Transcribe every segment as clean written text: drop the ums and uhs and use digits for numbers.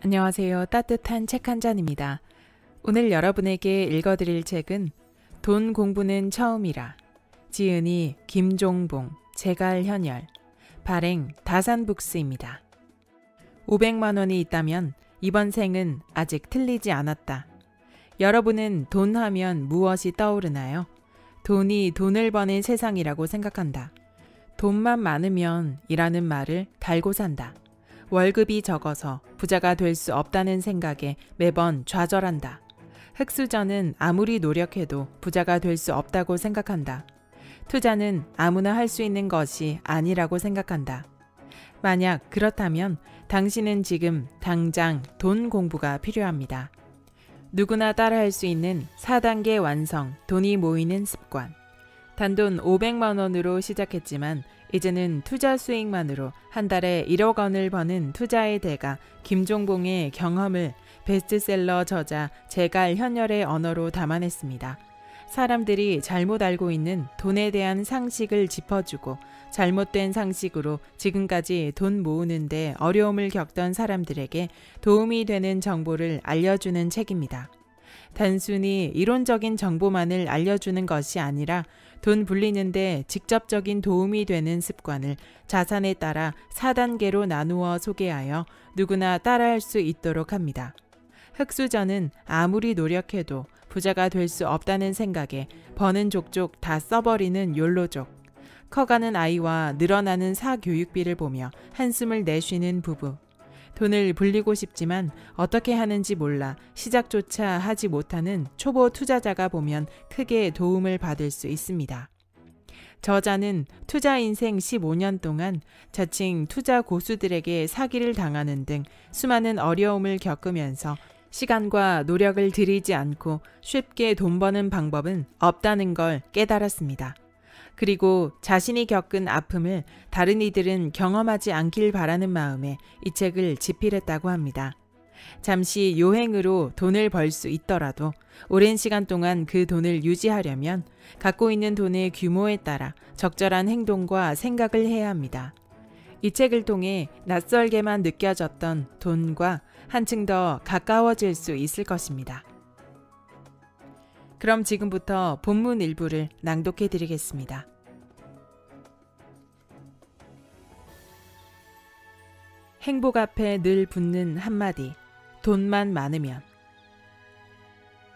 안녕하세요. 따뜻한 책 한 잔입니다. 오늘 여러분에게 읽어드릴 책은 돈 공부는 처음이라. 지은이 김종봉, 제갈현열, 발행 다산북스입니다. 500만 원이 있다면 이번 생은 아직 틀리지 않았다. 여러분은 돈 하면 무엇이 떠오르나요? 돈이 돈을 버는 세상이라고 생각한다. 돈만 많으면 이라는 말을 달고 산다. 월급이 적어서 부자가 될 수 없다는 생각에 매번 좌절한다. 흑수저는 아무리 노력해도 부자가 될 수 없다고 생각한다. 투자는 아무나 할 수 있는 것이 아니라고 생각한다. 만약 그렇다면 당신은 지금 당장 돈 공부가 필요합니다. 누구나 따라할 수 있는 4단계 완성, 돈이 모이는 습관. 단돈 500만 원으로 시작했지만 이제는 투자 수익만으로 한 달에 1억 원을 버는 투자의 대가 김종봉의 경험을 베스트셀러 저자 제갈현열의 언어로 담아냈습니다. 사람들이 잘못 알고 있는 돈에 대한 상식을 짚어주고 잘못된 상식으로 지금까지 돈 모으는데 어려움을 겪던 사람들에게 도움이 되는 정보를 알려주는 책입니다. 단순히 이론적인 정보만을 알려주는 것이 아니라 돈 불리는데 직접적인 도움이 되는 습관을 자산에 따라 4단계로 나누어 소개하여 누구나 따라할 수 있도록 합니다. 흑수저는 아무리 노력해도 부자가 될 수 없다는 생각에 버는 족족 다 써버리는 욜로족. 커가는 아이와 늘어나는 사교육비를 보며 한숨을 내쉬는 부부. 돈을 불리고 싶지만 어떻게 하는지 몰라 시작조차 하지 못하는 초보 투자자가 보면 크게 도움을 받을 수 있습니다. 저자는 투자 인생 15년 동안 자칭 투자 고수들에게 사기를 당하는 등 수많은 어려움을 겪으면서 시간과 노력을 들이지 않고 쉽게 돈 버는 방법은 없다는 걸 깨달았습니다. 그리고 자신이 겪은 아픔을 다른 이들은 경험하지 않길 바라는 마음에 이 책을 집필했다고 합니다. 잠시 요행으로 돈을 벌 수 있더라도 오랜 시간 동안 그 돈을 유지하려면 갖고 있는 돈의 규모에 따라 적절한 행동과 생각을 해야 합니다. 이 책을 통해 낯설게만 느껴졌던 돈과 한층 더 가까워질 수 있을 것입니다. 그럼 지금부터 본문 일부를 낭독해 드리겠습니다. 행복 앞에 늘 붙는 한마디, 돈만 많으면.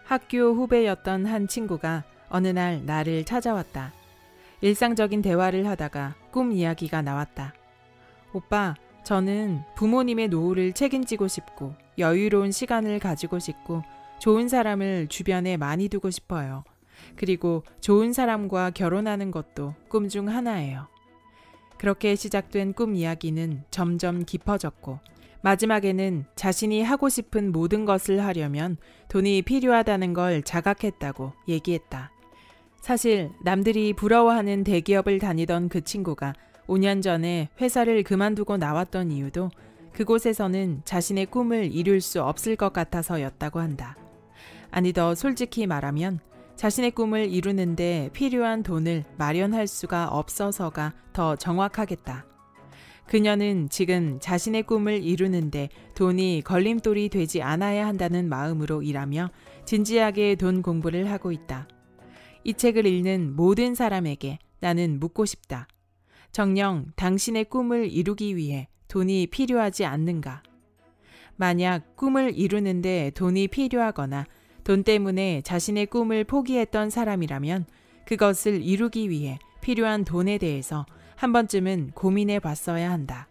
학교 후배였던 한 친구가 어느 날 나를 찾아왔다. 일상적인 대화를 하다가 꿈 이야기가 나왔다. 오빠, 저는 부모님의 노후를 책임지고 싶고 여유로운 시간을 가지고 싶고 좋은 사람을 주변에 많이 두고 싶어요. 그리고 좋은 사람과 결혼하는 것도 꿈 중 하나예요. 그렇게 시작된 꿈 이야기는 점점 깊어졌고 마지막에는 자신이 하고 싶은 모든 것을 하려면 돈이 필요하다는 걸 자각했다고 얘기했다. 사실 남들이 부러워하는 대기업을 다니던 그 친구가 5년 전에 회사를 그만두고 나왔던 이유도 그곳에서는 자신의 꿈을 이룰 수 없을 것 같아서였다고 한다. 아니, 더 솔직히 말하면 자신의 꿈을 이루는데 필요한 돈을 마련할 수가 없어서가 더 정확하겠다. 그녀는 지금 자신의 꿈을 이루는데 돈이 걸림돌이 되지 않아야 한다는 마음으로 일하며 진지하게 돈 공부를 하고 있다. 이 책을 읽는 모든 사람에게 나는 묻고 싶다. 정녕 당신의 꿈을 이루기 위해 돈이 필요하지 않는가? 만약 꿈을 이루는데 돈이 필요하거나 돈 때문에 자신의 꿈을 포기했던 사람이라면 그것을 이루기 위해 필요한 돈에 대해서 한 번쯤은 고민해 봤어야 한다.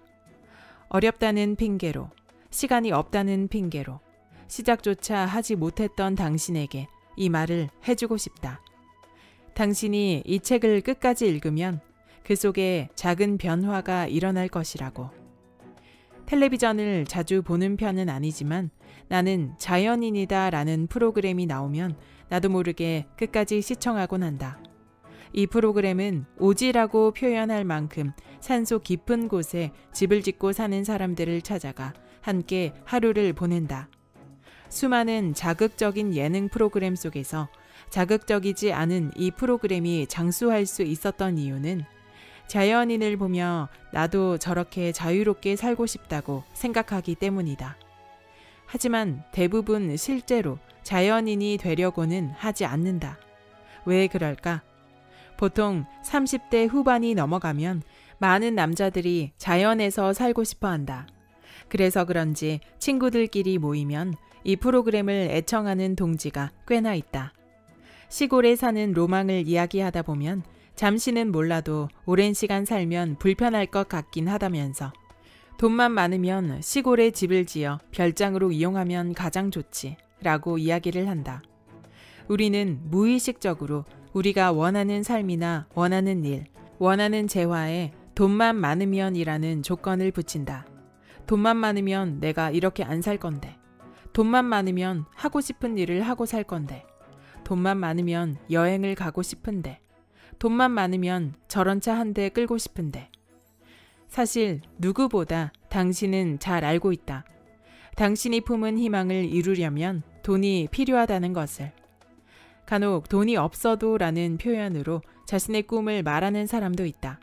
어렵다는 핑계로, 시간이 없다는 핑계로 시작조차 하지 못했던 당신에게 이 말을 해주고 싶다. 당신이 이 책을 끝까지 읽으면 그 속에 작은 변화가 일어날 것이라고. 텔레비전을 자주 보는 편은 아니지만 나는 자연인이다 라는 프로그램이 나오면 나도 모르게 끝까지 시청하곤 한다. 이 프로그램은 오지라고 표현할 만큼 산소 깊은 곳에 집을 짓고 사는 사람들을 찾아가 함께 하루를 보낸다. 수많은 자극적인 예능 프로그램 속에서 자극적이지 않은 이 프로그램이 장수할 수 있었던 이유는 자연인을 보며 나도 저렇게 자유롭게 살고 싶다고 생각하기 때문이다. 하지만 대부분 실제로 자연인이 되려고는 하지 않는다. 왜 그럴까? 보통 30대 후반이 넘어가면 많은 남자들이 자연에서 살고 싶어 한다. 그래서 그런지 친구들끼리 모이면 이 프로그램을 애청하는 동지가 꽤나 있다. 시골에 사는 로망을 이야기하다 보면 잠시는 몰라도 오랜 시간 살면 불편할 것 같긴 하다면서 돈만 많으면 시골에 집을 지어 별장으로 이용하면 가장 좋지 라고 이야기를 한다. 우리는 무의식적으로 우리가 원하는 삶이나 원하는 일, 원하는 재화에 돈만 많으면이라는 조건을 붙인다. 돈만 많으면 내가 이렇게 안 살 건데. 돈만 많으면 하고 싶은 일을 하고 살 건데. 돈만 많으면 여행을 가고 싶은데. 돈만 많으면 저런 차 한 대 끌고 싶은데. 사실 누구보다 당신은 잘 알고 있다. 당신이 품은 희망을 이루려면 돈이 필요하다는 것을. 간혹 돈이 없어도 라는 표현으로 자신의 꿈을 말하는 사람도 있다.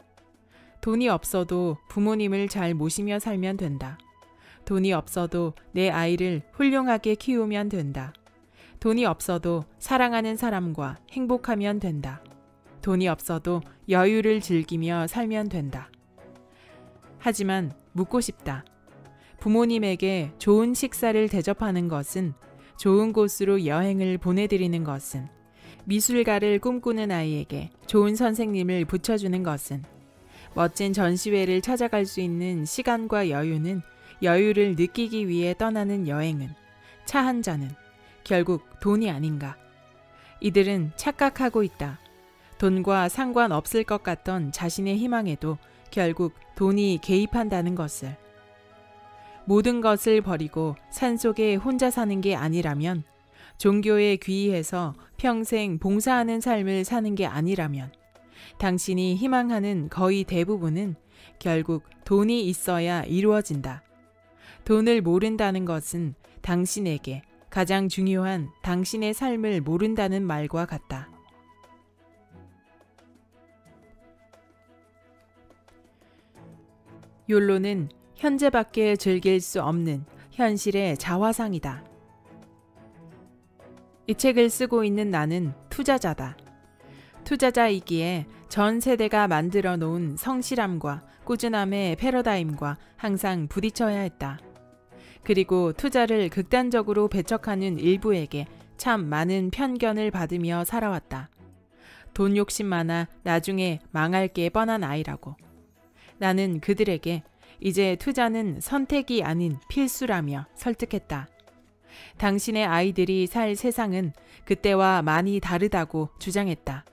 돈이 없어도 부모님을 잘 모시며 살면 된다. 돈이 없어도 내 아이를 훌륭하게 키우면 된다. 돈이 없어도 사랑하는 사람과 행복하면 된다. 돈이 없어도 여유를 즐기며 살면 된다. 하지만 묻고 싶다. 부모님에게 좋은 식사를 대접하는 것은, 좋은 곳으로 여행을 보내드리는 것은, 미술가를 꿈꾸는 아이에게 좋은 선생님을 붙여주는 것은, 멋진 전시회를 찾아갈 수 있는 시간과 여유는, 여유를 느끼기 위해 떠나는 여행은, 차 한 잔은 결국 돈이 아닌가. 이들은 착각하고 있다. 돈과 상관없을 것 같던 자신의 희망에도 결국 돈이 개입한다는 것을. 모든 것을 버리고 산속에 혼자 사는 게 아니라면, 종교에 귀의해서 평생 봉사하는 삶을 사는 게 아니라면, 당신이 희망하는 거의 대부분은 결국 돈이 있어야 이루어진다. 돈을 모른다는 것은 당신에게 가장 중요한 당신의 삶을 모른다는 말과 같다. 욜로는 현재밖에 즐길 수 없는 현실의 자화상이다. 이 책을 쓰고 있는 나는 투자자다. 투자자이기에 전 세대가 만들어 놓은 성실함과 꾸준함의 패러다임과 항상 부딪혀야 했다. 그리고 투자를 극단적으로 배척하는 일부에게 참 많은 편견을 받으며 살아왔다. 돈 욕심 많아 나중에 망할 게 뻔한 아이라고. 나는 그들에게 이제 투자는 선택이 아닌 필수라며 설득했다. 당신의 아이들이 살 세상은 그때와 많이 다르다고 주장했다.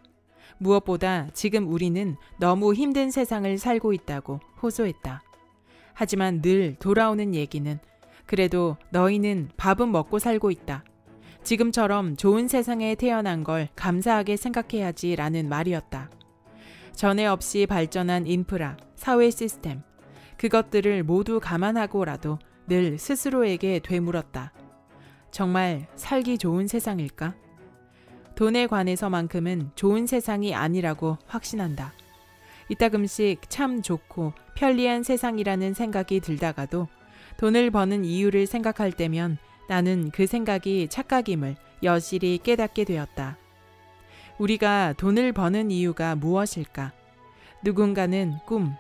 무엇보다 지금 우리는 너무 힘든 세상을 살고 있다고 호소했다. 하지만 늘 돌아오는 얘기는 그래도 너희는 밥은 먹고 살고 있다. 지금처럼 좋은 세상에 태어난 걸 감사하게 생각해야지 라는 말이었다. 전에 없이 발전한 인프라, 사회 시스템, 그것들을 모두 감안하고라도 늘 스스로에게 되물었다. 정말 살기 좋은 세상일까? 돈에 관해서만큼은 좋은 세상이 아니라고 확신한다. 이따금씩 참 좋고 편리한 세상이라는 생각이 들다가도 돈을 버는 이유를 생각할 때면 나는 그 생각이 착각임을 여실히 깨닫게 되었다. 우리가 돈을 버는 이유가 무엇일까? 누군가는 꿈,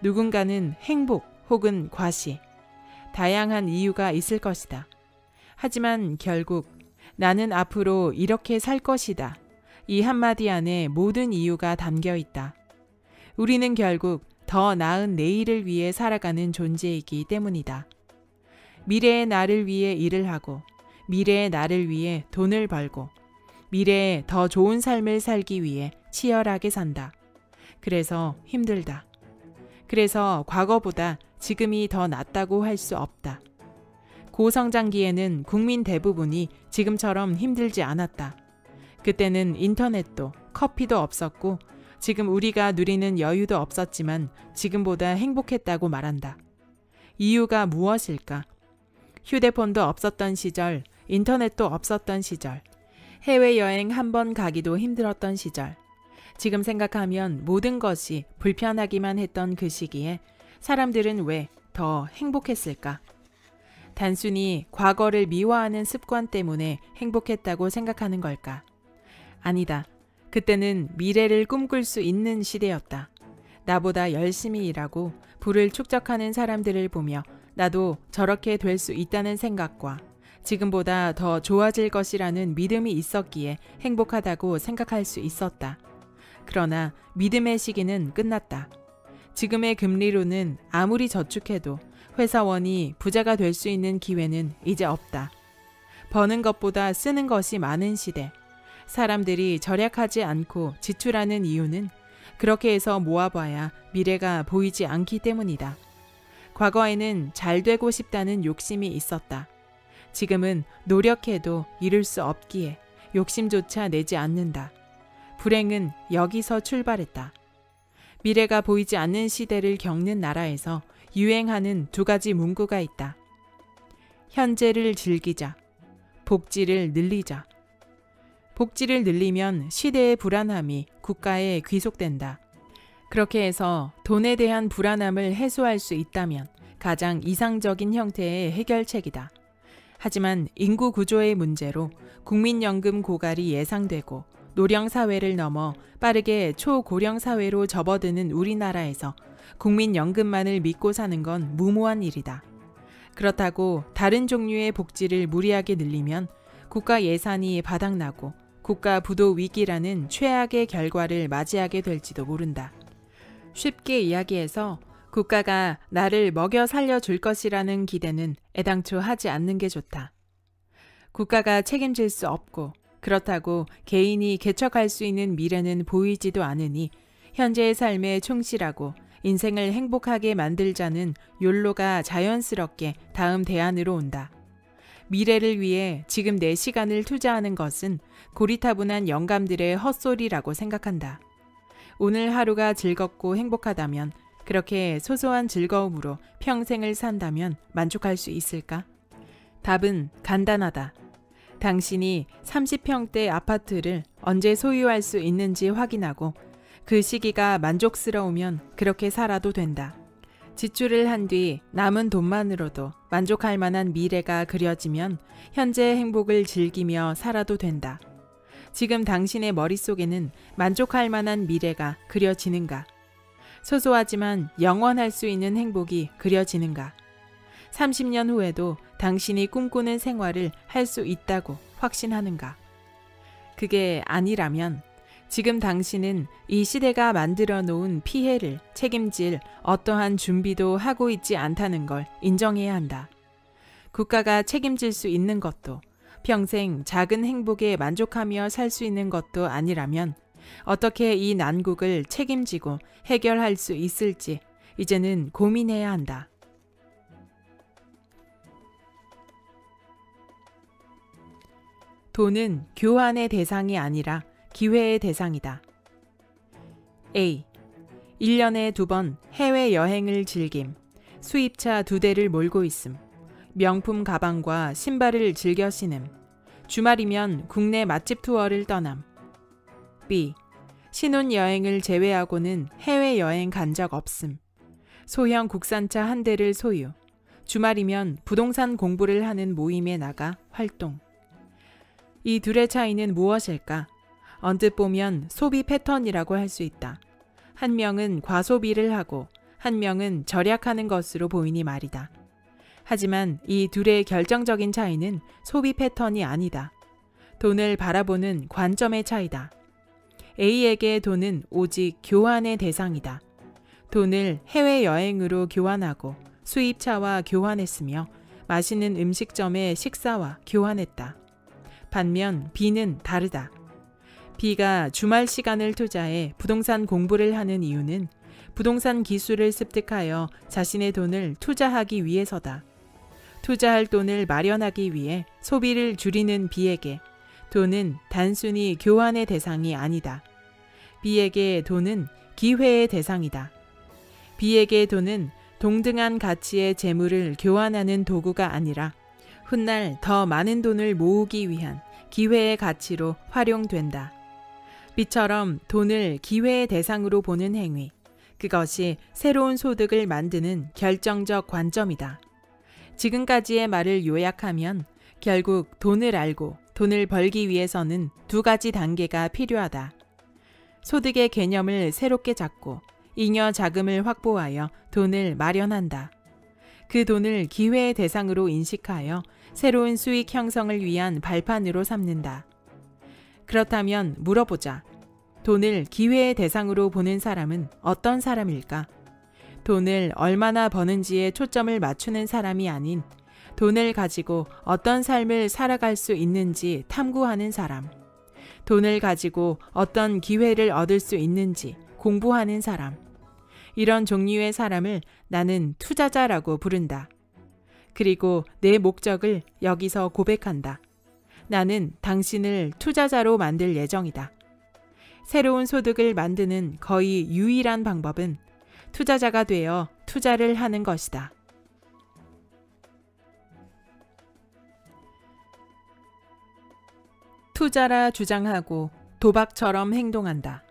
누군가는 행복 혹은 과시. 다양한 이유가 있을 것이다. 하지만 결국 나는 앞으로 이렇게 살 것이다. 이 한마디 안에 모든 이유가 담겨 있다. 우리는 결국 더 나은 내일을 위해 살아가는 존재이기 때문이다. 미래의 나를 위해 일을 하고, 미래의 나를 위해 돈을 벌고, 미래에 더 좋은 삶을 살기 위해 치열하게 산다. 그래서 힘들다. 그래서 과거보다 지금이 더 낫다고 할 수 없다. 고성장기에는 국민 대부분이 지금처럼 힘들지 않았다. 그때는 인터넷도 커피도 없었고 지금 우리가 누리는 여유도 없었지만 지금보다 행복했다고 말한다. 이유가 무엇일까? 휴대폰도 없었던 시절, 인터넷도 없었던 시절, 해외여행 한 번 가기도 힘들었던 시절, 지금 생각하면 모든 것이 불편하기만 했던 그 시기에 사람들은 왜 더 행복했을까? 단순히 과거를 미화하는 습관 때문에 행복했다고 생각하는 걸까? 아니다. 그때는 미래를 꿈꿀 수 있는 시대였다. 나보다 열심히 일하고 부를 축적하는 사람들을 보며 나도 저렇게 될 수 있다는 생각과 지금보다 더 좋아질 것이라는 믿음이 있었기에 행복하다고 생각할 수 있었다. 그러나 믿음의 시기는 끝났다. 지금의 금리로는 아무리 저축해도 회사원이 부자가 될 수 있는 기회는 이제 없다. 버는 것보다 쓰는 것이 많은 시대. 사람들이 절약하지 않고 지출하는 이유는 그렇게 해서 모아봐야 미래가 보이지 않기 때문이다. 과거에는 잘 되고 싶다는 욕심이 있었다. 지금은 노력해도 이룰 수 없기에 욕심조차 내지 않는다. 불행은 여기서 출발했다. 미래가 보이지 않는 시대를 겪는 나라에서 유행하는 두 가지 문구가 있다. 현재를 즐기자. 복지를 늘리자. 복지를 늘리면 시대의 불안함이 국가에 귀속된다. 그렇게 해서 돈에 대한 불안함을 해소할 수 있다면 가장 이상적인 형태의 해결책이다. 하지만 인구 구조의 문제로 국민연금 고갈이 예상되고 노령 사회를 넘어 빠르게 초고령 사회로 접어드는 우리나라에서 국민연금만을 믿고 사는 건 무모한 일이다. 그렇다고 다른 종류의 복지를 무리하게 늘리면 국가 예산이 바닥나고 국가 부도 위기라는 최악의 결과를 맞이하게 될지도 모른다. 쉽게 이야기해서 국가가 나를 먹여 살려줄 것이라는 기대는 애당초 하지 않는 게 좋다. 국가가 책임질 수 없고 그렇다고 개인이 개척할 수 있는 미래는 보이지도 않으니 현재의 삶에 충실하고 인생을 행복하게 만들자는 욜로가 자연스럽게 다음 대안으로 온다. 미래를 위해 지금 내 시간을 투자하는 것은 고리타분한 영감들의 헛소리라고 생각한다. 오늘 하루가 즐겁고 행복하다면 그렇게 소소한 즐거움으로 평생을 산다면 만족할 수 있을까? 답은 간단하다. 당신이 30평대 아파트를 언제 소유할 수 있는지 확인하고 그 시기가 만족스러우면 그렇게 살아도 된다. 지출을 한 뒤 남은 돈만으로도 만족할 만한 미래가 그려지면 현재의 행복을 즐기며 살아도 된다. 지금 당신의 머릿속에는 만족할 만한 미래가 그려지는가? 소소하지만 영원할 수 있는 행복이 그려지는가? 30년 후에도 당신이 꿈꾸는 생활을 할 수 있다고 확신하는가? 그게 아니라면 지금 당신은 이 시대가 만들어 놓은 피해를 책임질 어떠한 준비도 하고 있지 않다는 걸 인정해야 한다. 국가가 책임질 수 있는 것도 평생 작은 행복에 만족하며 살 수 있는 것도 아니라면 어떻게 이 난국을 책임지고 해결할 수 있을지 이제는 고민해야 한다. 돈은 교환의 대상이 아니라 기회의 대상이다. A. 1년에 2번 해외여행을 즐김. 수입차 2대를 몰고 있음. 명품 가방과 신발을 즐겨 신음. 주말이면 국내 맛집 투어를 떠남. B. 신혼여행을 제외하고는 해외여행 간 적 없음. 소형 국산차 1대를 소유. 주말이면 부동산 공부를 하는 모임에 나가 활동. 이 둘의 차이는 무엇일까? 언뜻 보면 소비 패턴이라고 할 수 있다. 한 명은 과소비를 하고 한 명은 절약하는 것으로 보이니 말이다. 하지만 이 둘의 결정적인 차이는 소비 패턴이 아니다. 돈을 바라보는 관점의 차이다. A에게 돈은 오직 교환의 대상이다. 돈을 해외여행으로 교환하고 수입차와 교환했으며 맛있는 음식점의 식사와 교환했다. 반면 B는 다르다. B가 주말 시간을 투자해 부동산 공부를 하는 이유는 부동산 기술을 습득하여 자신의 돈을 투자하기 위해서다. 투자할 돈을 마련하기 위해 소비를 줄이는 B에게 돈은 단순히 교환의 대상이 아니다. B에게 돈은 기회의 대상이다. B에게 돈은 동등한 가치의 재물을 교환하는 도구가 아니라 훗날 더 많은 돈을 모으기 위한 기회의 가치로 활용된다. B처럼 돈을 기회의 대상으로 보는 행위, 그것이 새로운 소득을 만드는 결정적 관점이다. 지금까지의 말을 요약하면 결국 돈을 알고 돈을 벌기 위해서는 두 가지 단계가 필요하다. 소득의 개념을 새롭게 잡고 잉여 자금을 확보하여 돈을 마련한다. 그 돈을 기회의 대상으로 인식하여 새로운 수익 형성을 위한 발판으로 삼는다. 그렇다면 물어보자. 돈을 기회의 대상으로 보는 사람은 어떤 사람일까? 돈을 얼마나 버는지에 초점을 맞추는 사람이 아닌 돈을 가지고 어떤 삶을 살아갈 수 있는지 탐구하는 사람. 돈을 가지고 어떤 기회를 얻을 수 있는지 공부하는 사람. 이런 종류의 사람을 나는 투자자라고 부른다. 그리고 내 목적을 여기서 고백한다. 나는 당신을 투자자로 만들 예정이다. 새로운 소득을 만드는 거의 유일한 방법은 투자자가 되어 투자를 하는 것이다. 투자라 주장하고 도박처럼 행동한다.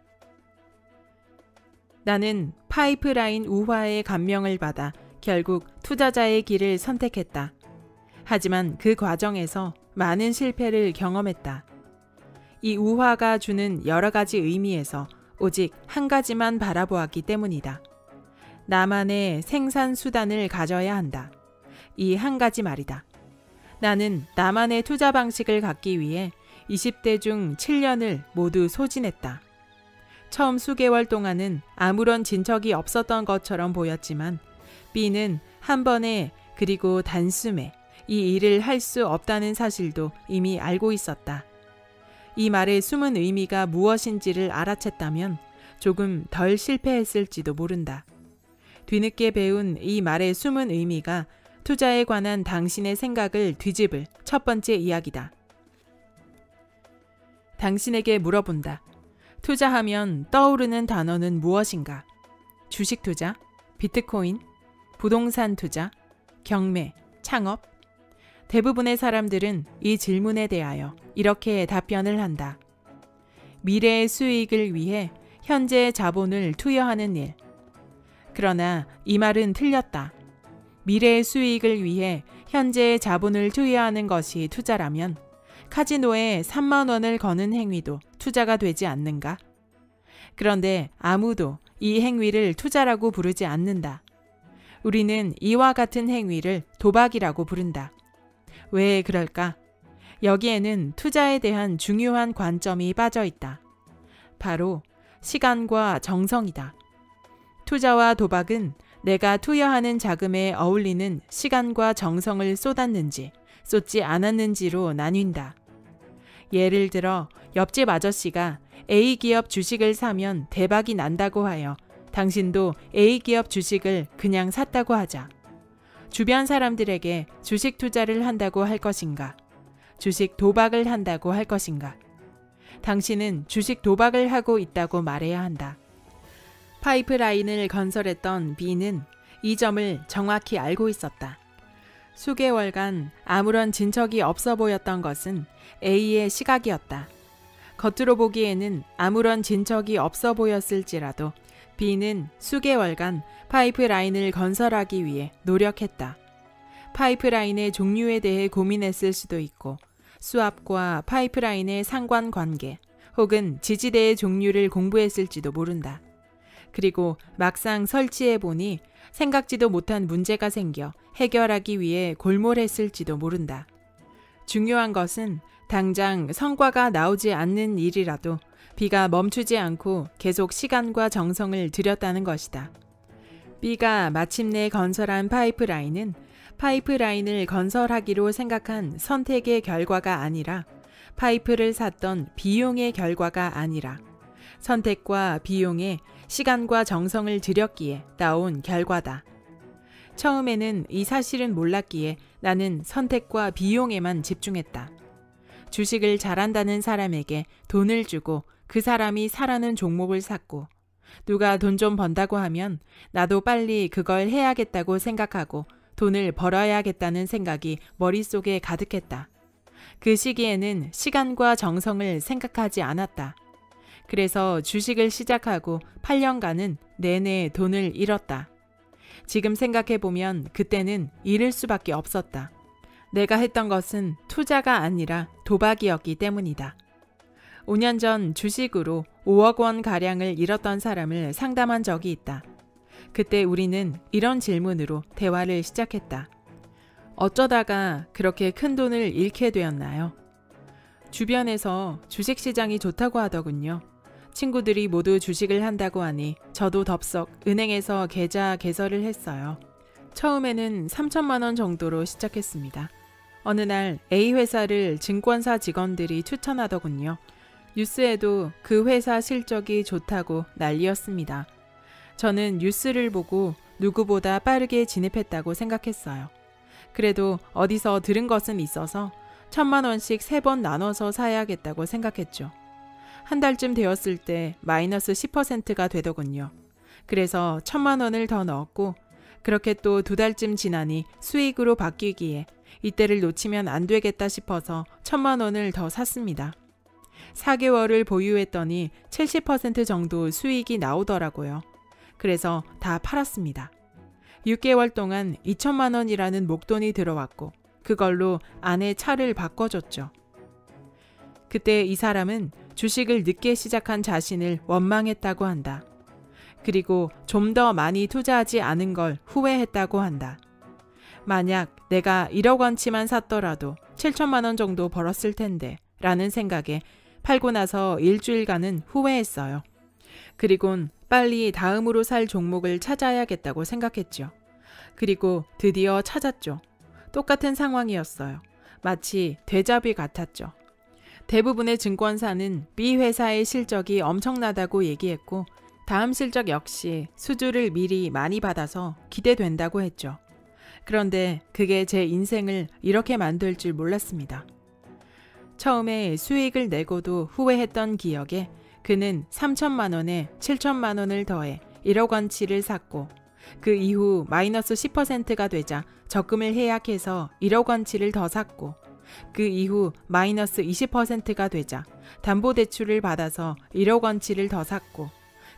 나는 파이프라인 우화의 감명을 받아 결국 투자자의 길을 선택했다. 하지만 그 과정에서 많은 실패를 경험했다. 이 우화가 주는 여러 가지 의미에서 오직 한 가지만 바라보았기 때문이다. 나만의 생산 수단을 가져야 한다. 이 한 가지 말이다. 나는 나만의 투자 방식을 갖기 위해 20대 중 7년을 모두 소진했다. 처음 수개월 동안은 아무런 진척이 없었던 것처럼 보였지만 B는 한 번에 그리고 단숨에 이 일을 할 수 없다는 사실도 이미 알고 있었다. 이 말의 숨은 의미가 무엇인지를 알아챘다면 조금 덜 실패했을지도 모른다. 뒤늦게 배운 이 말의 숨은 의미가 투자에 관한 당신의 생각을 뒤집을 첫 번째 이야기다. 당신에게 물어본다. 투자하면 떠오르는 단어는 무엇인가? 주식 투자, 비트코인, 부동산 투자, 경매, 창업? 대부분의 사람들은 이 질문에 대하여 이렇게 답변을 한다. 미래의 수익을 위해 현재의 자본을 투여하는 일. 그러나 이 말은 틀렸다. 미래의 수익을 위해 현재의 자본을 투여하는 것이 투자라면 카지노에 3만 원을 거는 행위도 투자가 되지 않는가? 그런데 아무도 이 행위를 투자라고 부르지 않는다. 우리는 이와 같은 행위를 도박이라고 부른다. 왜 그럴까? 여기에는 투자에 대한 중요한 관점이 빠져 있다. 바로 시간과 정성이다. 투자와 도박은 내가 투여하는 자금에 어울리는 시간과 정성을 쏟았는지 쏟지 않았는지로 나뉜다. 예를 들어 옆집 아저씨가 A기업 주식을 사면 대박이 난다고 하여 당신도 A기업 주식을 그냥 샀다고 하자. 주변 사람들에게 주식 투자를 한다고 할 것인가? 주식 도박을 한다고 할 것인가? 당신은 주식 도박을 하고 있다고 말해야 한다. 파이프라인을 건설했던 B는 이 점을 정확히 알고 있었다. 수개월간 아무런 진척이 없어 보였던 것은 A의 시각이었다. 겉으로 보기에는 아무런 진척이 없어 보였을지라도 B는 수개월간 파이프라인을 건설하기 위해 노력했다. 파이프라인의 종류에 대해 고민했을 수도 있고 수압과 파이프라인의 상관관계 혹은 지지대의 종류를 공부했을지도 모른다. 그리고 막상 설치해보니 생각지도 못한 문제가 생겨 해결하기 위해 골몰했을지도 모른다. 중요한 것은 당장 성과가 나오지 않는 일이라도 B가 멈추지 않고 계속 시간과 정성을 들였다는 것이다. B가 마침내 건설한 파이프라인은 파이프라인을 건설하기로 생각한 선택의 결과가 아니라 파이프를 샀던 비용의 결과가 아니라 선택과 비용에 시간과 정성을 들였기에 나온 결과다. 처음에는 이 사실은 몰랐기에 나는 선택과 비용에만 집중했다. 주식을 잘한다는 사람에게 돈을 주고 그 사람이 사라는 종목을 샀고 누가 돈 좀 번다고 하면 나도 빨리 그걸 해야겠다고 생각하고 돈을 벌어야겠다는 생각이 머릿속에 가득했다. 그 시기에는 시간과 정성을 생각하지 않았다. 그래서 주식을 시작하고 8년간은 내내 돈을 잃었다. 지금 생각해보면 그때는 잃을 수밖에 없었다. 내가 했던 것은 투자가 아니라 도박이었기 때문이다. 5년 전 주식으로 5억 원 가량을 잃었던 사람을 상담한 적이 있다. 그때 우리는 이런 질문으로 대화를 시작했다. 어쩌다가 그렇게 큰 돈을 잃게 되었나요? 주변에서 주식시장이 좋다고 하더군요. 친구들이 모두 주식을 한다고 하니 저도 덥석 은행에서 계좌 개설을 했어요. 처음에는 3천만 원 정도로 시작했습니다. 어느 날 A 회사를 증권사 직원들이 추천하더군요. 뉴스에도 그 회사 실적이 좋다고 난리였습니다. 저는 뉴스를 보고 누구보다 빠르게 진입했다고 생각했어요. 그래도 어디서 들은 것은 있어서 1,000만 원씩 3번 나눠서 사야겠다고 생각했죠. 한 달쯤 되었을 때 마이너스 10%가 되더군요. 그래서 1,000만 원을 더 넣었고 그렇게 또 2달쯤 지나니 수익으로 바뀌기에 이때를 놓치면 안 되겠다 싶어서 1,000만 원을 더 샀습니다. 4개월을 보유했더니 70% 정도 수익이 나오더라고요. 그래서 다 팔았습니다. 6개월 동안 2천만 원이라는 목돈이 들어왔고 그걸로 아내 차를 바꿔줬죠. 그때 이 사람은 주식을 늦게 시작한 자신을 원망했다고 한다. 그리고 좀 더 많이 투자하지 않은 걸 후회했다고 한다. 만약 내가 1억 원치만 샀더라도 7천만 원 정도 벌었을 텐데 라는 생각에 팔고 나서 일주일간은 후회했어요. 그리곤 빨리 다음으로 살 종목을 찾아야겠다고 생각했죠. 그리고 드디어 찾았죠. 똑같은 상황이었어요. 마치 되자뷰 같았죠. 대부분의 증권사는 B 회사의 실적이 엄청나다고 얘기했고 다음 실적 역시 수주를 미리 많이 받아서 기대된다고 했죠. 그런데 그게 제 인생을 이렇게 만들 줄 몰랐습니다. 처음에 수익을 내고도 후회했던 기억에 그는 3천만 원에 7천만 원을 더해 1억 원치를 샀고 그 이후 마이너스 10%가 되자 적금을 해약해서 1억 원치를 더 샀고 그 이후 마이너스 20%가 되자 담보대출을 받아서 1억 원치를 더 샀고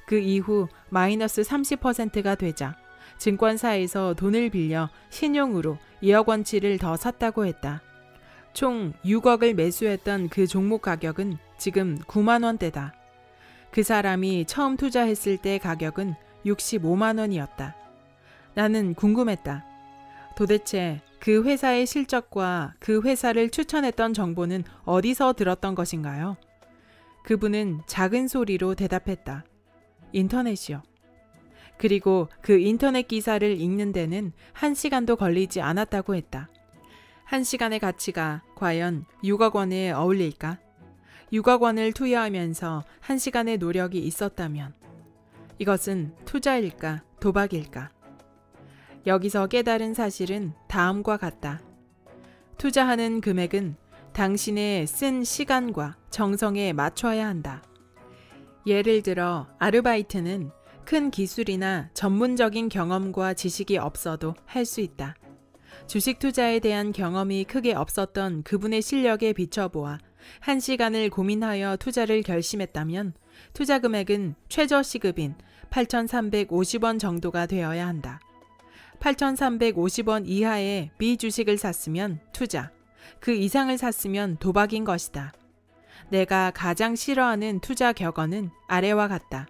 그 이후 마이너스 30%가 되자 증권사에서 돈을 빌려 신용으로 2억 원치를 더 샀다고 했다. 총 6억을 매수했던 그 종목 가격은 지금 9만 원대다. 그 사람이 처음 투자했을 때 가격은 65만 원이었다. 나는 궁금했다. 도대체 그 회사의 실적과 그 회사를 추천했던 정보는 어디서 들었던 것인가요? 그분은 작은 소리로 대답했다. 인터넷이요. 그리고 그 인터넷 기사를 읽는 데는 1시간도 걸리지 않았다고 했다. 1시간의 가치가 과연 6억 원에 어울릴까? 6억 원을 투여하면서 1시간의 노력이 있었다면 이것은 투자일까 도박일까? 여기서 깨달은 사실은 다음과 같다. 투자하는 금액은 당신의 쓴 시간과 정성에 맞춰야 한다. 예를 들어 아르바이트는 큰 기술이나 전문적인 경험과 지식이 없어도 할 수 있다. 주식 투자에 대한 경험이 크게 없었던 그분의 실력에 비춰보아 1시간을 고민하여 투자를 결심했다면 투자 금액은 최저 시급인 8,350원 정도가 되어야 한다. 8,350원 이하의 비주식을 샀으면 투자, 그 이상을 샀으면 도박인 것이다. 내가 가장 싫어하는 투자 격언은 아래와 같다.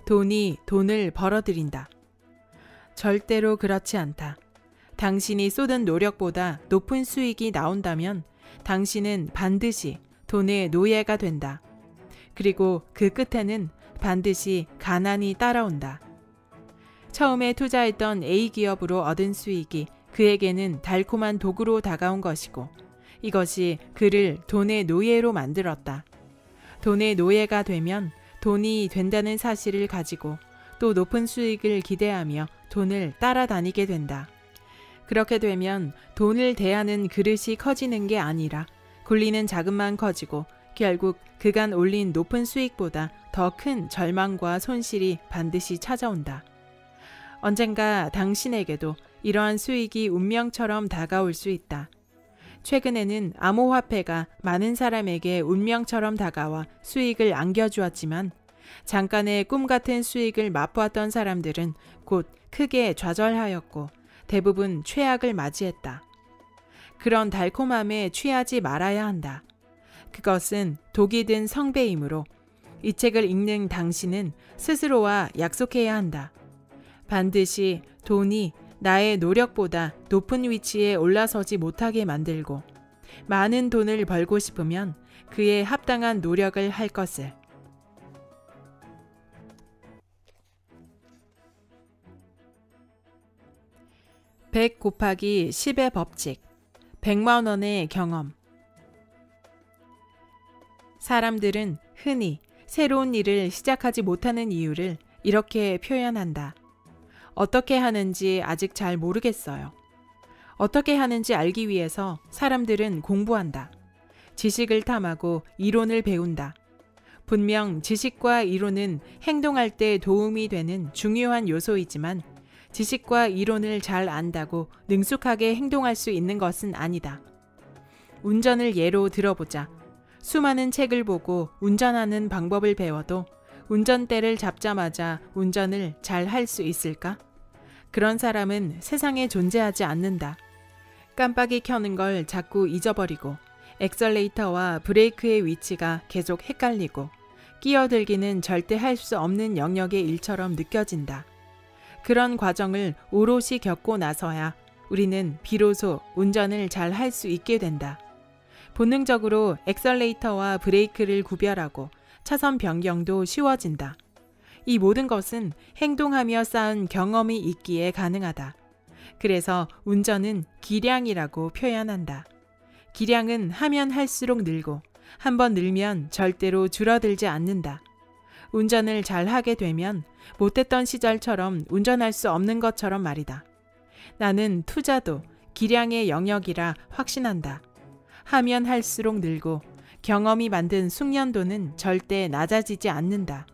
돈이 돈을 벌어들인다. 절대로 그렇지 않다. 당신이 쏟은 노력보다 높은 수익이 나온다면 당신은 반드시 돈의 노예가 된다. 그리고 그 끝에는 반드시 가난이 따라온다. 처음에 투자했던 A 기업으로 얻은 수익이 그에게는 달콤한 독으로 다가온 것이고 이것이 그를 돈의 노예로 만들었다. 돈의 노예가 되면 돈이 된다는 사실을 가지고 또 높은 수익을 기대하며 돈을 따라다니게 된다. 그렇게 되면 돈을 대하는 그릇이 커지는 게 아니라 굴리는 자금만 커지고 결국 그간 올린 높은 수익보다 더 큰 절망과 손실이 반드시 찾아온다. 언젠가 당신에게도 이러한 수익이 운명처럼 다가올 수 있다. 최근에는 암호화폐가 많은 사람에게 운명처럼 다가와 수익을 안겨주었지만 잠깐의 꿈 같은 수익을 맛보았던 사람들은 곧 크게 좌절하였고 대부분 최악을 맞이했다. 그런 달콤함에 취하지 말아야 한다. 그것은 독이 든 성배이므로 이 책을 읽는 당신은 스스로와 약속해야 한다. 반드시 돈이 나의 노력보다 높은 위치에 올라서지 못하게 만들고 많은 돈을 벌고 싶으면 그에 합당한 노력을 할 것을. 100 곱하기 10의 법칙, 100만 원의 경험. 사람들은 흔히 새로운 일을 시작하지 못하는 이유를 이렇게 표현한다. 어떻게 하는지 아직 잘 모르겠어요. 어떻게 하는지 알기 위해서 사람들은 공부한다. 지식을 탐하고 이론을 배운다. 분명 지식과 이론은 행동할 때 도움이 되는 중요한 요소이지만 지식과 이론을 잘 안다고 능숙하게 행동할 수 있는 것은 아니다. 운전을 예로 들어보자. 수많은 책을 보고 운전하는 방법을 배워도 운전대를 잡자마자 운전을 잘 할 수 있을까? 그런 사람은 세상에 존재하지 않는다. 깜빡이 켜는 걸 자꾸 잊어버리고 엑셀레이터와 브레이크의 위치가 계속 헷갈리고 끼어들기는 절대 할 수 없는 영역의 일처럼 느껴진다. 그런 과정을 오롯이 겪고 나서야 우리는 비로소 운전을 잘 할 수 있게 된다. 본능적으로 엑셀레이터와 브레이크를 구별하고 차선 변경도 쉬워진다. 이 모든 것은 행동하며 쌓은 경험이 있기에 가능하다. 그래서 운전은 기량이라고 표현한다. 기량은 하면 할수록 늘고 한번 늘면 절대로 줄어들지 않는다. 운전을 잘 하게 되면 못했던 시절처럼 운전할 수 없는 것처럼 말이다. 나는 투자도 기량의 영역이라 확신한다. 하면 할수록 늘고 경험이 만든 숙련도는 절대 낮아지지 않는다.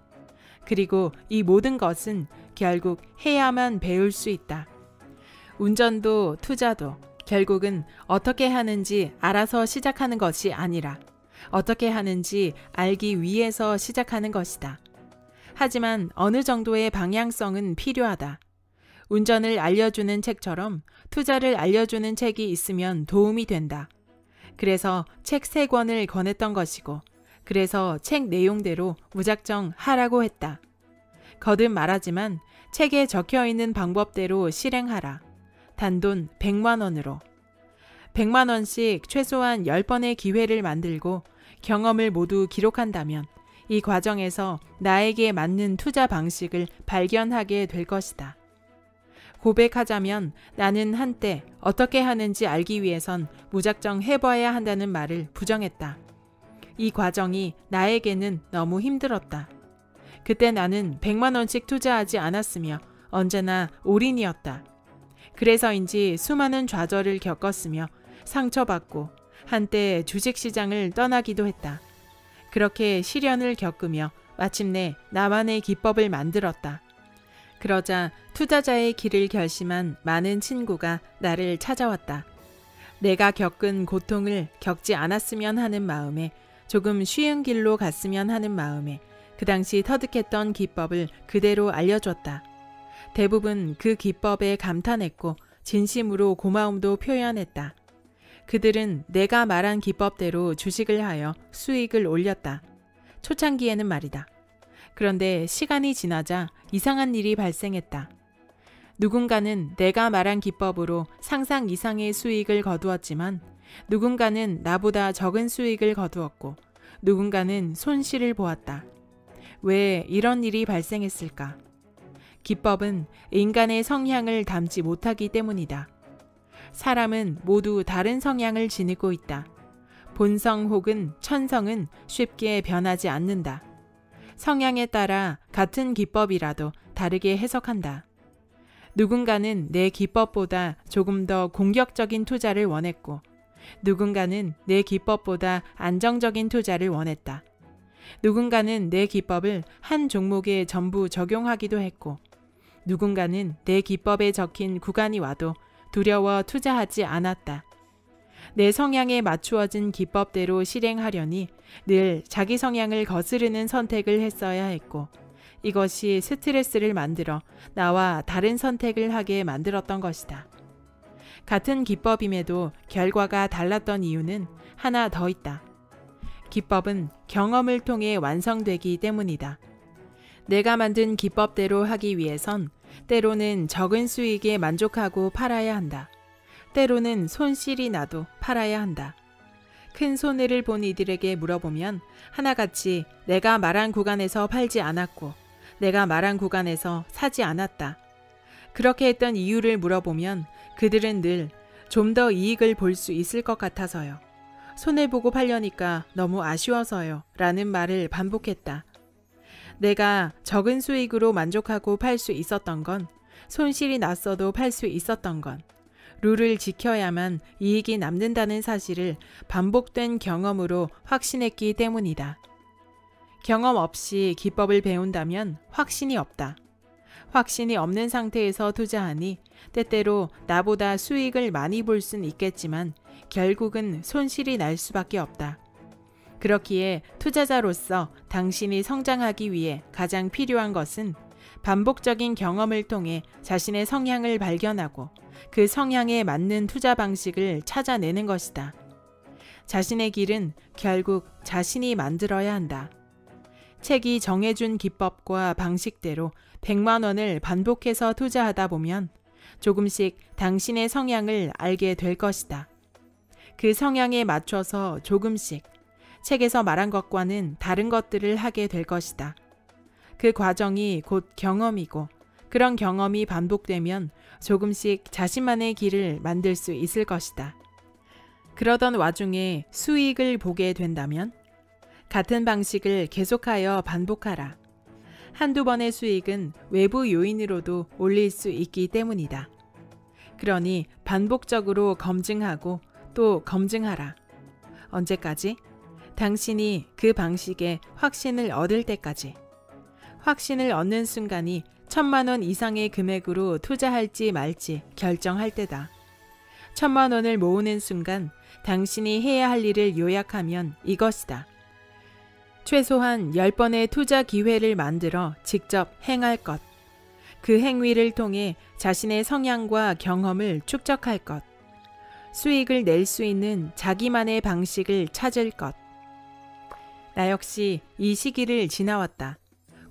그리고 이 모든 것은 결국 해야만 배울 수 있다. 운전도 투자도 결국은 어떻게 하는지 알아서 시작하는 것이 아니라 어떻게 하는지 알기 위해서 시작하는 것이다. 하지만 어느 정도의 방향성은 필요하다. 운전을 알려주는 책처럼 투자를 알려주는 책이 있으면 도움이 된다. 그래서 책 3권을 권했던 것이고 그래서 책 내용대로 무작정 하라고 했다. 거듭 말하지만 책에 적혀있는 방법대로 실행하라. 단돈 100만 원으로. 100만 원씩 최소한 10번의 기회를 만들고 경험을 모두 기록한다면 이 과정에서 나에게 맞는 투자 방식을 발견하게 될 것이다. 고백하자면 나는 한때 어떻게 하는지 알기 위해선 무작정 해봐야 한다는 말을 부정했다. 이 과정이 나에게는 너무 힘들었다. 그때 나는 100만 원씩 투자하지 않았으며 언제나 올인이었다. 그래서인지 수많은 좌절을 겪었으며 상처받고 한때 주식시장을 떠나기도 했다. 그렇게 시련을 겪으며 마침내 나만의 기법을 만들었다. 그러자 투자자의 길을 결심한 많은 친구가 나를 찾아왔다. 내가 겪은 고통을 겪지 않았으면 하는 마음에 조금 쉬운 길로 갔으면 하는 마음에 그 당시 터득했던 기법을 그대로 알려줬다. 대부분 그 기법에 감탄했고 진심으로 고마움도 표현했다. 그들은 내가 말한 기법대로 주식을 하여 수익을 올렸다. 초창기에는 말이다. 그런데 시간이 지나자 이상한 일이 발생했다. 누군가는 내가 말한 기법으로 상상 이상의 수익을 거두었지만 누군가는 나보다 적은 수익을 거두었고 누군가는 손실을 보았다. 왜 이런 일이 발생했을까? 기법은 인간의 성향을 담지 못하기 때문이다. 사람은 모두 다른 성향을 지니고 있다. 본성 혹은 천성은 쉽게 변하지 않는다. 성향에 따라 같은 기법이라도 다르게 해석한다. 누군가는 내 기법보다 조금 더 공격적인 투자를 원했고 누군가는 내 기법보다 안정적인 투자를 원했다. 누군가는 내 기법을 한 종목에 전부 적용하기도 했고 누군가는 내 기법에 적힌 구간이 와도 두려워 투자하지 않았다. 내 성향에 맞추어진 기법대로 실행하려니 늘 자기 성향을 거스르는 선택을 했어야 했고 이것이 스트레스를 만들어 나와 다른 선택을 하게 만들었던 것이다. 같은 기법임에도 결과가 달랐던 이유는 하나 더 있다. 기법은 경험을 통해 완성되기 때문이다. 내가 만든 기법대로 하기 위해선 때로는 적은 수익에 만족하고 팔아야 한다. 때로는 손실이 나도 팔아야 한다. 큰 손해를 본 이들에게 물어보면 하나같이 내가 말한 구간에서 팔지 않았고 내가 말한 구간에서 사지 않았다. 그렇게 했던 이유를 물어보면 그들은 늘 좀 더 이익을 볼 수 있을 것 같아서요. 손해보고 팔려니까 너무 아쉬워서요. 라는 말을 반복했다. 내가 적은 수익으로 만족하고 팔 수 있었던 건, 손실이 났어도 팔 수 있었던 건, 룰을 지켜야만 이익이 남는다는 사실을 반복된 경험으로 확신했기 때문이다. 경험 없이 기법을 배운다면 확신이 없다. 확신이 없는 상태에서 투자하니 때때로 나보다 수익을 많이 볼 순 있겠지만 결국은 손실이 날 수밖에 없다. 그렇기에 투자자로서 당신이 성장하기 위해 가장 필요한 것은 반복적인 경험을 통해 자신의 성향을 발견하고 그 성향에 맞는 투자 방식을 찾아내는 것이다. 자신의 길은 결국 자신이 만들어야 한다. 책이 정해준 기법과 방식대로 100만 원을 반복해서 투자하다 보면 조금씩 당신의 성향을 알게 될 것이다. 그 성향에 맞춰서 조금씩 책에서 말한 것과는 다른 것들을 하게 될 것이다. 그 과정이 곧 경험이고 그런 경험이 반복되면 조금씩 자신만의 길을 만들 수 있을 것이다. 그러던 와중에 수익을 보게 된다면 같은 방식을 계속하여 반복하라. 한두 번의 수익은 외부 요인으로도 올릴 수 있기 때문이다. 그러니 반복적으로 검증하고 또 검증하라. 언제까지? 당신이 그 방식에 확신을 얻을 때까지. 확신을 얻는 순간이 1,000만 원 이상의 금액으로 투자할지 말지 결정할 때다. 1,000만 원을 모으는 순간 당신이 해야 할 일을 요약하면 이것이다. 최소한 10번의 투자 기회를 만들어 직접 행할 것. 그 행위를 통해 자신의 성향과 경험을 축적할 것. 수익을 낼 수 있는 자기만의 방식을 찾을 것. 나 역시 이 시기를 지나왔다.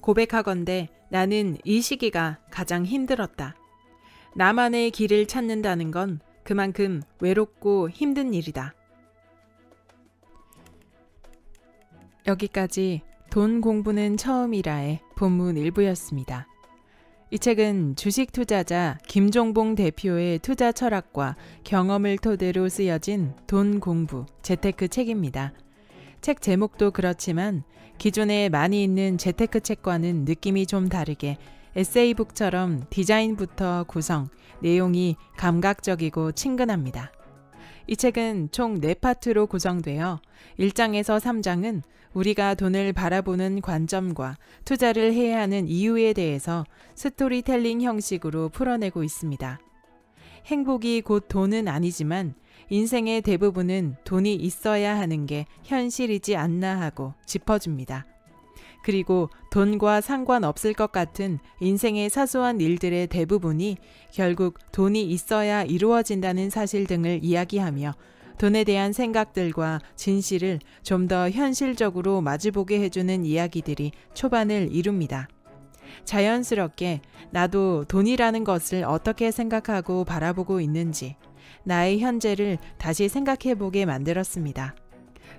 고백하건대 나는 이 시기가 가장 힘들었다. 나만의 길을 찾는다는 건 그만큼 외롭고 힘든 일이다. 여기까지 돈 공부는 처음이라의 본문 일부였습니다. 이 책은 주식 투자자 김종봉 대표의 투자 철학과 경험을 토대로 쓰여진 돈 공부, 재테크 책입니다. 책 제목도 그렇지만 기존에 많이 있는 재테크 책과는 느낌이 좀 다르게 에세이북처럼 디자인부터 구성, 내용이 감각적이고 친근합니다. 이 책은 총 4파트로 구성되어 1장에서 3장은 우리가 돈을 바라보는 관점과 투자를 해야 하는 이유에 대해서 스토리텔링 형식으로 풀어내고 있습니다. 행복이 곧 돈은 아니지만 인생의 대부분은 돈이 있어야 하는 게 현실이지 않나 하고 짚어줍니다. 그리고 돈과 상관없을 것 같은 인생의 사소한 일들의 대부분이 결국 돈이 있어야 이루어진다는 사실 등을 이야기하며 돈에 대한 생각들과 진실을 좀 더 현실적으로 마주보게 해주는 이야기들이 초반을 이룹니다. 자연스럽게 나도 돈이라는 것을 어떻게 생각하고 바라보고 있는지 나의 현재를 다시 생각해보게 만들었습니다.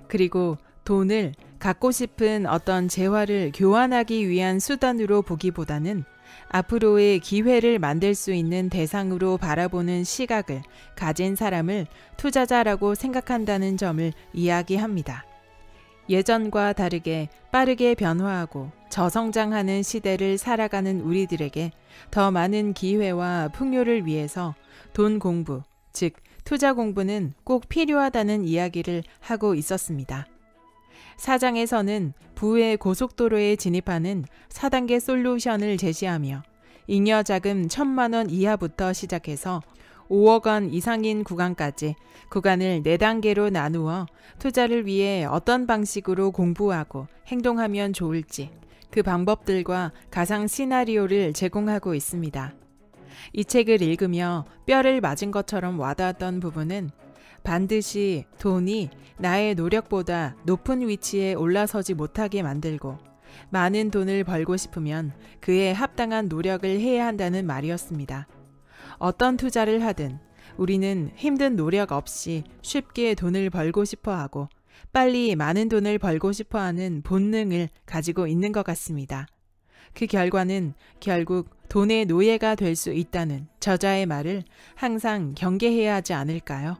그리고 돈을 갖고 싶은 어떤 재화를 교환하기 위한 수단으로 보기보다는 앞으로의 기회를 만들 수 있는 대상으로 바라보는 시각을 가진 사람을 투자자라고 생각한다는 점을 이야기합니다. 예전과 다르게 빠르게 변화하고 저성장하는 시대를 살아가는 우리들에게 더 많은 기회와 풍요를 위해서 돈 공부, 즉 투자 공부는 꼭 필요하다는 이야기를 하고 있었습니다. 4장에서는 부의 고속도로에 진입하는 4단계 솔루션을 제시하며 잉여 자금 1,000만 원 이하부터 시작해서 5억 원 이상인 구간까지 구간을 4단계로 나누어 투자를 위해 어떤 방식으로 공부하고 행동하면 좋을지, 그 방법들과 가상 시나리오를 제공하고 있습니다. 이 책을 읽으며 뼈를 맞은 것처럼 와닿았던 부분은 반드시 돈이 나의 노력보다 높은 위치에 올라서지 못하게 만들고 많은 돈을 벌고 싶으면 그에 합당한 노력을 해야 한다는 말이었습니다. 어떤 투자를 하든 우리는 힘든 노력 없이 쉽게 돈을 벌고 싶어 하고 빨리 많은 돈을 벌고 싶어 하는 본능을 가지고 있는 것 같습니다. 그 결과는 결국 돈의 노예가 될 수 있다는 저자의 말을 항상 경계해야 하지 않을까요?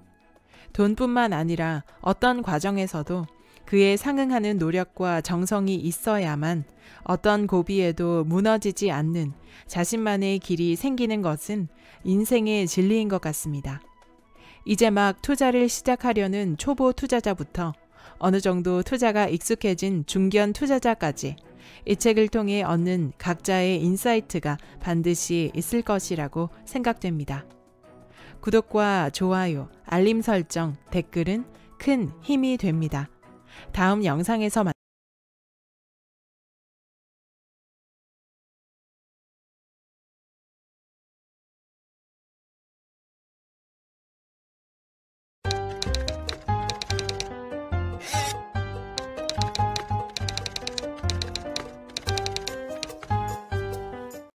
돈뿐만 아니라 어떤 과정에서도 그에 상응하는 노력과 정성이 있어야만 어떤 고비에도 무너지지 않는 자신만의 길이 생기는 것은 인생의 진리인 것 같습니다. 이제 막 투자를 시작하려는 초보 투자자부터 어느 정도 투자가 익숙해진 중견 투자자까지 이 책을 통해 얻는 각자의 인사이트가 반드시 있을 것이라고 생각됩니다. 구독과 좋아요, 알림 설정, 댓글은 큰 힘이 됩니다. 다음 영상에서